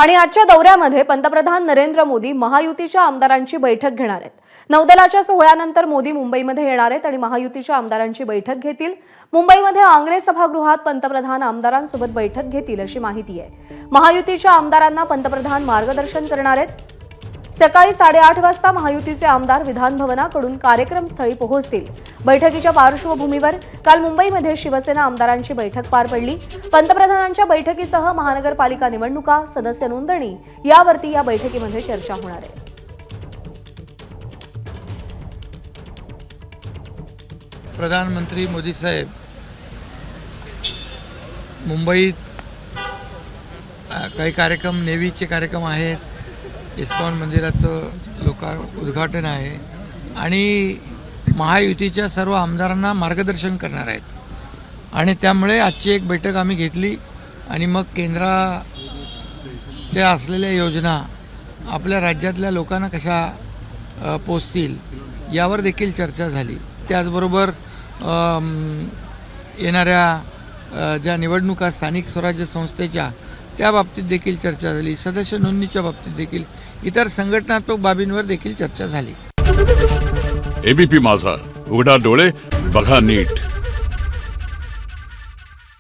आणि आजच्या दौऱ्यामध्ये पंतप्रधान नरेंद्र मोदी महायुतीच्या आमदारांची बैठक घेणार आहेत। नौदलाच्या सोहळ्यानंतर मोदी मुंबईमध्ये येणार आहेत आणि महायुतीच्या आमदारांची बैठक घेतील। मुंबईमध्ये आंग्रे सभागृहात पंतप्रधान आमदारांसोबत बैठक घेतील अशी माहिती आहे। महायुतीच्या आमदारांना पंतप्रधान मार्गदर्शन करणार आहेत। सकाळी 8:30 वाजता महायुतीचे आमदार विधान भवनाकडून कार्यक्रमस्थळी पोहोचतील। बैठकीच्या पार्श्वभूमीवर काल मुंबईमध्ये शिवसेना आमदारांची बैठक पार पडली। पंतप्रधानांच्या बैठकीसह महानगरपालिका निवडणुका, सदस्य नोंदणी यावरती या बैठकीमध्ये चर्चा होणार आहे। प्रधानमंत्री मोदी साहेब मुंबईत काही कार्यक्रम, नेव्हीचे कार्यक्रम आहेत, इस्कॉन मंदिराचं उद्घाटन आहे आणि महायुतीच्या सर्व आमदारांना मार्गदर्शन करणार आहेत आणि त्यामुळे आजची एक बैठक आम्ही घेतली आणि मग केंद्राच्या असलेल्या योजना आपल्या राज्यातल्या लोकांना कशा पोचतील यावर देखील चर्चा झाली। त्याचबरोबर येणाऱ्या ज्या निवडणुका स्थानिक स्वराज्य संस्थेच्या त्या बाबतीत देखील चर्चा झाली। सदस्य नोंदणीच्या बाबतीत देखील इतर संघटनात्मक बाबींवर देखील चर्चा झाली। एबीपी माझा, उघडा डोळे बघा नीट।